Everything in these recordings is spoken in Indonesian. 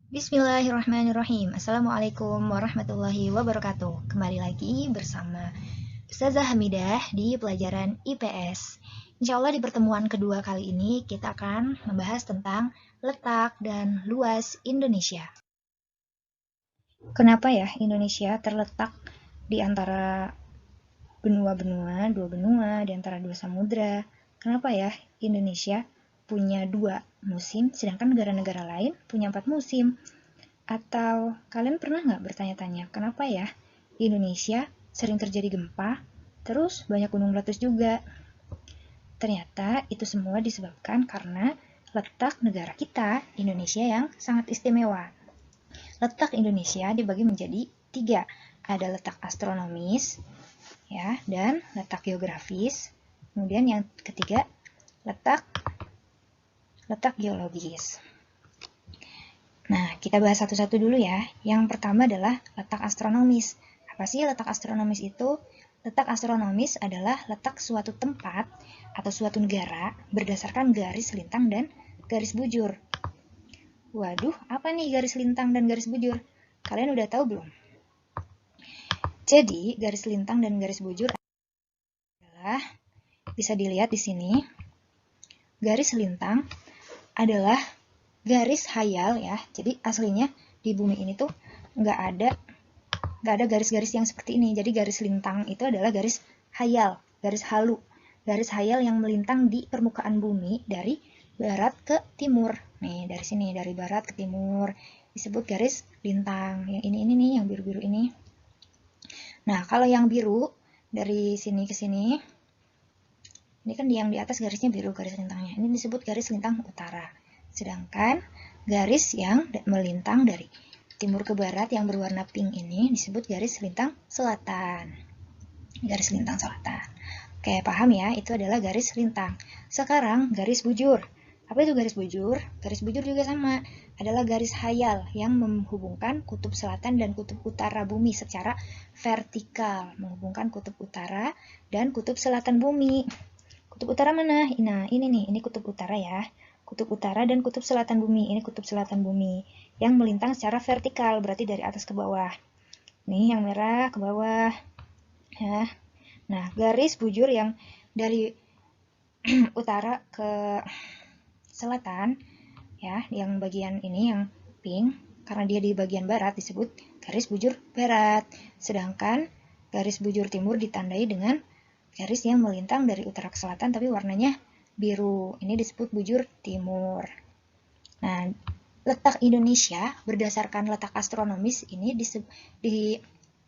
Bismillahirrahmanirrahim. Assalamualaikum warahmatullahi wabarakatuh. Kembali lagi bersama Ustazah Hamidah di pelajaran IPS. Insya Allah di pertemuan kedua kali ini kita akan membahas tentang letak dan luas Indonesia. Kenapa ya Indonesia terletak di antara benua-benua, dua benua, di antara dua samudra? Kenapa ya Indonesia punya 2 musim, sedangkan negara-negara lain punya 4 musim? Atau kalian pernah nggak bertanya-tanya, kenapa ya di Indonesia sering terjadi gempa, terus banyak gunung meletus juga? Ternyata itu semua disebabkan karena letak negara kita, Indonesia, yang sangat istimewa. Letak Indonesia dibagi menjadi 3. Ada letak astronomis, ya, dan letak geografis. Kemudian yang ketiga, letak geologis. Nah, kita bahas satu-satu dulu ya. Yang pertama adalah letak astronomis. Apa sih letak astronomis itu? Letak astronomis adalah letak suatu tempat atau suatu negara berdasarkan garis lintang dan garis bujur. Waduh, apa nih garis lintang dan garis bujur? Kalian udah tahu belum? Jadi, garis lintang dan garis bujur adalah, bisa dilihat di sini, garis lintang adalah garis hayal ya. Jadi aslinya di bumi ini tuh nggak ada garis-garis yang seperti ini. Jadi garis lintang itu adalah garis hayal, garis halu, garis hayal yang melintang di permukaan bumi dari barat ke timur. Nih dari sini, dari barat ke timur disebut garis lintang. Yang ini nih, yang biru-biru ini. Nah kalau yang biru dari sini ke sini, ini kan yang di atas garisnya biru, garis lintangnya. Ini disebut garis lintang utara. Sedangkan garis yang melintang dari timur ke barat yang berwarna pink ini disebut garis lintang selatan. Garis lintang selatan. Oke, paham ya? Itu adalah garis lintang. Sekarang garis bujur. Apa itu garis bujur? Garis bujur juga sama. Adalah garis hayal yang menghubungkan kutub selatan dan kutub utara bumi secara vertikal. Menghubungkan kutub utara dan kutub selatan bumi. Kutub utara mana? Nah, ini nih. Ini kutub utara ya. Kutub utara dan kutub selatan bumi. Ini kutub selatan bumi yang melintang secara vertikal, berarti dari atas ke bawah. Nih yang merah ke bawah. Ya. Nah, garis bujur yang dari utara ke selatan, ya, yang bagian ini yang pink, karena dia di bagian barat disebut garis bujur barat. Sedangkan garis bujur timur ditandai dengan garis yang melintang dari utara ke selatan tapi warnanya biru. Ini disebut bujur timur. Nah, letak Indonesia berdasarkan letak astronomis ini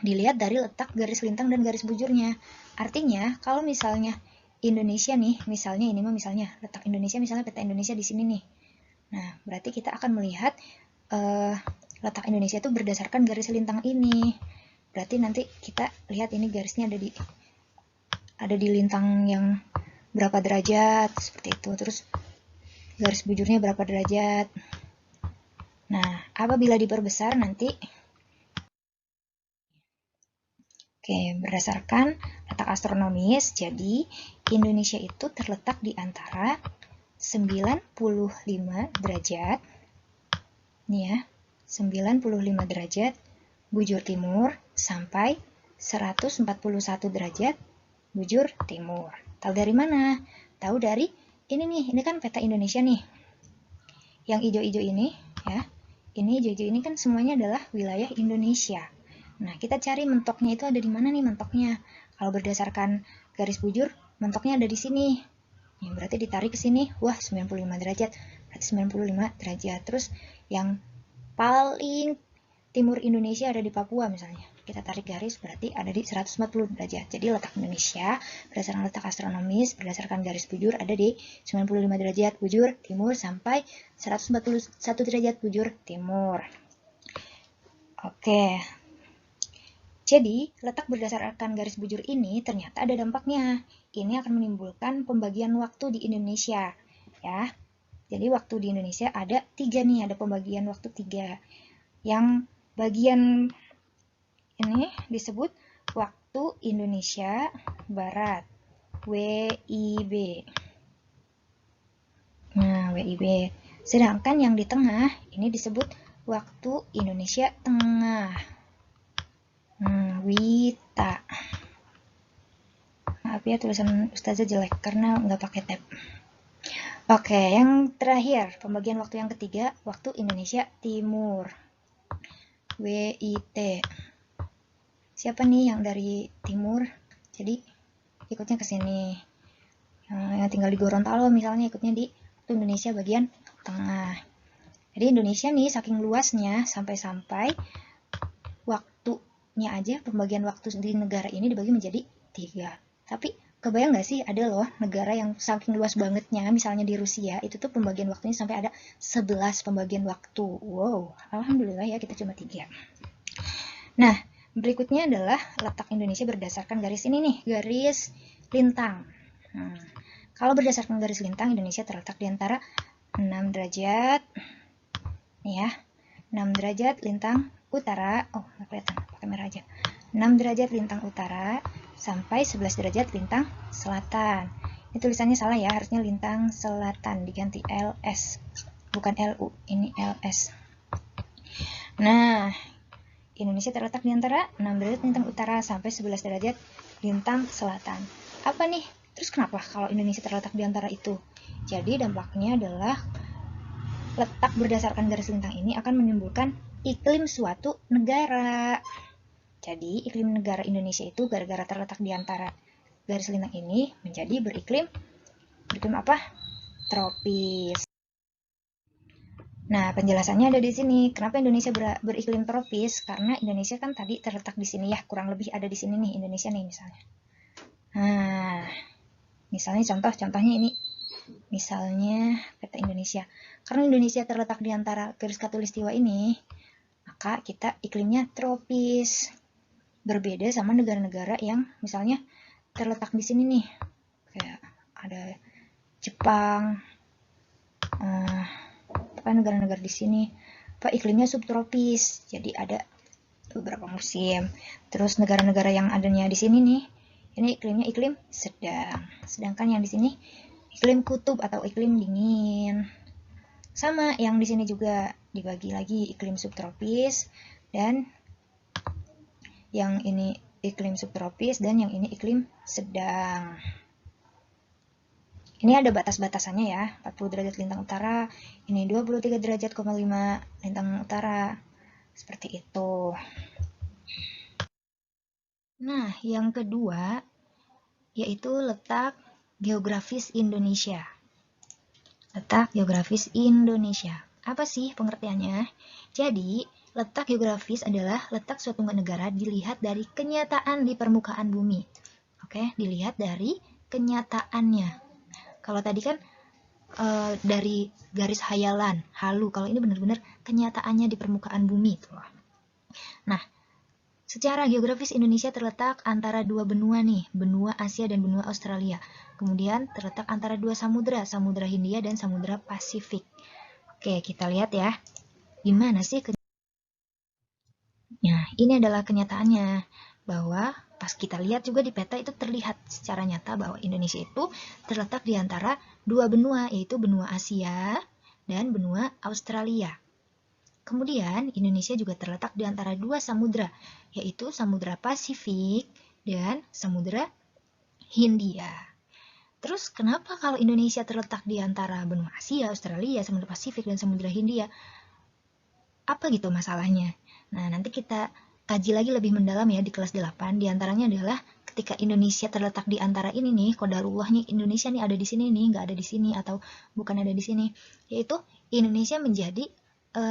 dilihat dari letak garis lintang dan garis bujurnya. Artinya, kalau misalnya Indonesia nih, misalnya ini mah misalnya letak Indonesia, misalnya peta Indonesia di sini nih. Nah, berarti kita akan melihat letak Indonesia itu berdasarkan garis lintang ini. Berarti nanti kita lihat ini garisnya ada di lintang yang berapa derajat, seperti itu. Terus garis bujurnya berapa derajat. Nah, apabila diperbesar nanti, oke, berdasarkan letak astronomis, jadi Indonesia itu terletak di antara 95 derajat, nih ya, 95 derajat bujur timur sampai 141 derajat bujur timur. Tahu dari mana? Tahu dari ini kan peta Indonesia nih. Yang hijau-hijau ini, ya, ini hijau-hijau ini kan semuanya adalah wilayah Indonesia. Nah, kita cari mentoknya itu ada di mana nih mentoknya. Kalau berdasarkan garis bujur, mentoknya ada di sini. Ya, berarti ditarik ke sini, wah 95 derajat. Berarti 95 derajat. Terus yang paling timur Indonesia ada di Papua misalnya. Kita tarik garis berarti ada di 140 derajat. Jadi letak Indonesia berdasarkan letak astronomis, berdasarkan garis bujur ada di 95 derajat bujur timur sampai 141 derajat bujur timur. Oke. Jadi, letak berdasarkan garis bujur ini ternyata ada dampaknya. Ini akan menimbulkan pembagian waktu di Indonesia. Ya, jadi waktu di Indonesia ada 3 nih, ada pembagian waktu 3. Yang bagian ini disebut waktu Indonesia Barat, WIB. Nah, WIB. Sedangkan yang di tengah ini disebut waktu Indonesia Tengah. Wita. Maaf ya, tulisan Ustazah jelek karena nggak pakai tab. Oke, yang terakhir, pembagian waktu yang ketiga, waktu Indonesia Timur. WIT. Siapa nih yang dari timur? Jadi ikutnya ke sini. Yang tinggal di Gorontalo misalnya ikutnya di waktu Indonesia bagian tengah. Jadi Indonesia nih saking luasnya sampai-sampai waktunya aja, pembagian waktu di negara ini dibagi menjadi 3. Tapi kebayang nggak sih ada loh negara yang saking luas bangetnya, misalnya di Rusia, itu tuh pembagian waktunya sampai ada 11 pembagian waktu. Wow, alhamdulillah ya kita cuma 3. Nah, berikutnya adalah letak Indonesia berdasarkan garis ini nih, garis lintang. Kalau berdasarkan garis lintang, Indonesia terletak di antara 6 derajat, nih ya, 6 derajat lintang utara, oh nggak kelihatan, pakai merah aja, 6 derajat lintang utara sampai 11 derajat lintang selatan. Ini tulisannya salah ya, harusnya lintang selatan, diganti LS, bukan LU, ini LS. Nah, Indonesia terletak di antara 6 derajat lintang utara sampai 11 derajat lintang selatan. Apa nih? Terus kenapa kalau Indonesia terletak di antara itu? Jadi dampaknya adalah letak berdasarkan garis lintang ini akan menimbulkan iklim suatu negara. Jadi iklim negara Indonesia itu gara-gara terletak di antara garis lintang ini menjadi beriklim apa? Tropis. Nah, penjelasannya ada di sini. Kenapa Indonesia beriklim tropis? Karena Indonesia kan tadi terletak di sini ya, kurang lebih ada di sini nih Indonesia nih misalnya. Nah, misalnya contohnya ini, misalnya peta Indonesia. Karena Indonesia terletak di antara garis khatulistiwa ini, maka kita iklimnya tropis. Berbeda sama negara-negara yang misalnya terletak di sini nih, kayak ada Jepang, negara-negara di sini, iklimnya subtropis. Jadi ada beberapa musim. Terus negara-negara yang adanya di sini nih, ini iklimnya iklim sedang. Sedangkan yang di sini iklim kutub atau iklim dingin. Sama yang di sini juga dibagi lagi iklim subtropis dan yang ini iklim subtropis dan yang ini iklim sedang. Ini ada batas-batasannya ya, 40 derajat lintang utara, ini 23 derajat, 5 lintang utara. Seperti itu. Nah, yang kedua yaitu letak geografis Indonesia. Letak geografis Indonesia. Apa sih pengertiannya? Jadi, letak geografis adalah letak suatu negara dilihat dari kenyataan di permukaan bumi. Oke, dilihat dari kenyataannya. Kalau tadi kan dari garis hayalan, halu. Kalau ini benar-benar kenyataannya di permukaan bumi. Nah, secara geografis Indonesia terletak antara dua benua nih, benua Asia dan benua Australia. Kemudian terletak antara dua samudra, Samudra Hindia dan Samudra Pasifik. Oke, kita lihat ya. Gimana sih? Nah, ini adalah kenyataannya. Bahwa pas kita lihat juga di peta itu terlihat secara nyata bahwa Indonesia itu terletak di antara dua benua, yaitu benua Asia dan benua Australia. Kemudian Indonesia juga terletak di antara dua samudra, yaitu Samudra Pasifik dan Samudra Hindia. Terus kenapa kalau Indonesia terletak di antara benua Asia, Australia, Samudra Pasifik, dan Samudra Hindia? Apa gitu masalahnya? Nah, nanti kita kaji lagi lebih mendalam ya di kelas 8. Di antaranya adalah ketika Indonesia terletak di antara ini nih, qadarullah Indonesia nih ada di sini nih, nggak ada di sini atau bukan ada di sini, yaitu Indonesia menjadi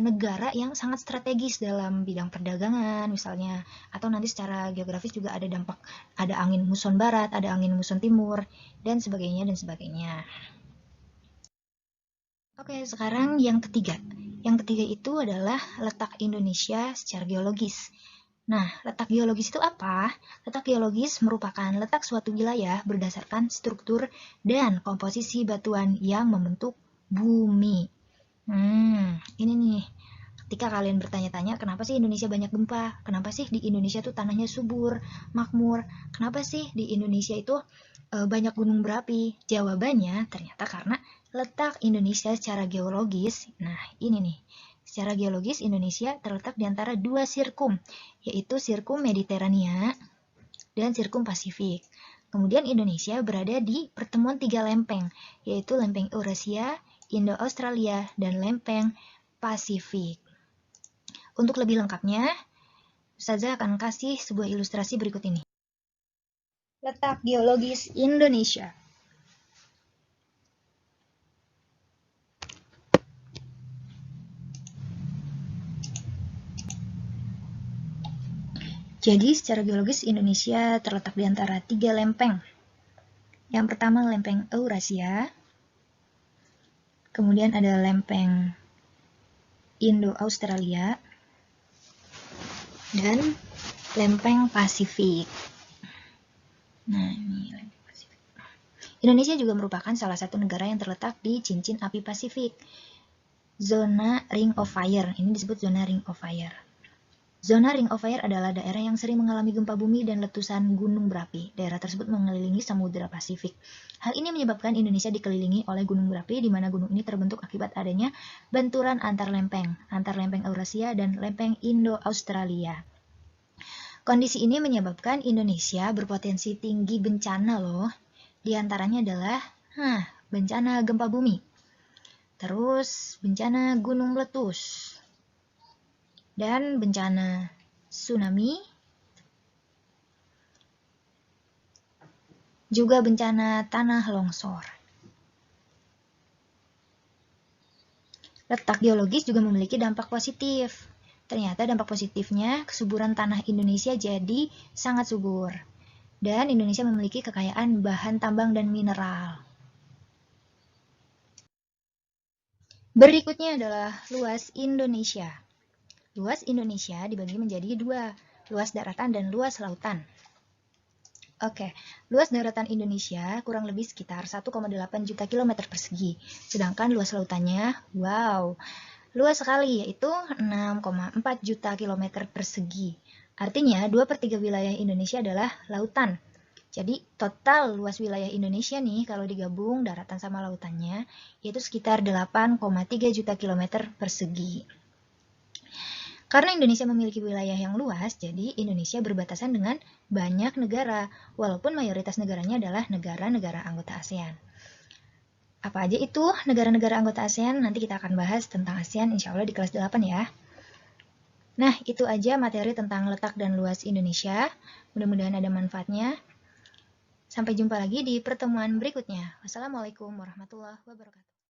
negara yang sangat strategis dalam bidang perdagangan misalnya, atau nanti secara geografis juga ada dampak, ada angin muson barat, ada angin muson timur, dan sebagainya dan sebagainya. Oke, sekarang yang ketiga. Yang ketiga itu adalah letak Indonesia secara geologis. Nah, letak geologis itu apa? Letak geologis merupakan letak suatu wilayah berdasarkan struktur dan komposisi batuan yang membentuk bumi. Ini nih. Ketika kalian bertanya-tanya, kenapa sih Indonesia banyak gempa? Kenapa sih di Indonesia tuh tanahnya subur, makmur? Kenapa sih di Indonesia itu banyak gunung berapi? Jawabannya ternyata karena letak Indonesia secara geologis. Nah, ini nih. secara geologis Indonesia terletak di antara dua sirkum, yaitu sirkum Mediterania dan sirkum Pasifik. Kemudian Indonesia berada di pertemuan tiga lempeng, yaitu lempeng Eurasia, Indo-Australia, dan lempeng Pasifik. Untuk lebih lengkapnya, Ustazah akan kasih sebuah ilustrasi berikut ini. Letak geologis Indonesia. Jadi, secara geologis Indonesia terletak di antara tiga lempeng. Yang pertama lempeng Eurasia, kemudian ada lempeng Indo-Australia, dan lempeng Pasifik. Nah, ini lempeng Pasifik. Indonesia juga merupakan salah satu negara yang terletak di cincin api Pasifik. Zona Ring of Fire, ini disebut zona Ring of Fire. Zona Ring of Fire adalah daerah yang sering mengalami gempa bumi dan letusan gunung berapi. Daerah tersebut mengelilingi Samudra Pasifik. Hal ini menyebabkan Indonesia dikelilingi oleh gunung berapi, di mana gunung ini terbentuk akibat adanya benturan antar lempeng Eurasia dan lempeng Indo-Australia. Kondisi ini menyebabkan Indonesia berpotensi tinggi bencana loh. Di antaranya adalah bencana gempa bumi, terus bencana gunung meletus, dan bencana tsunami, juga bencana tanah longsor. Letak geologis juga memiliki dampak positif. Ternyata dampak positifnya kesuburan tanah Indonesia jadi sangat subur. Dan Indonesia memiliki kekayaan bahan tambang dan mineral. Berikutnya adalah luas Indonesia. Luas Indonesia dibagi menjadi dua, luas daratan dan luas lautan. Oke, luas daratan Indonesia kurang lebih sekitar 1,8 juta kilometer persegi. Sedangkan luas lautannya, luas sekali, yaitu 6,4 juta kilometer persegi. Artinya, 2/3 wilayah Indonesia adalah lautan. Jadi, total luas wilayah Indonesia nih, kalau digabung daratan sama lautannya, yaitu sekitar 8,3 juta kilometer persegi. Karena Indonesia memiliki wilayah yang luas, jadi Indonesia berbatasan dengan banyak negara, walaupun mayoritas negaranya adalah negara-negara anggota ASEAN. Apa aja itu negara-negara anggota ASEAN? Nanti kita akan bahas tentang ASEAN insya Allah di kelas 8 ya. Nah, itu aja materi tentang letak dan luas Indonesia. Mudah-mudahan ada manfaatnya. Sampai jumpa lagi di pertemuan berikutnya. Wassalamualaikum warahmatullahi wabarakatuh.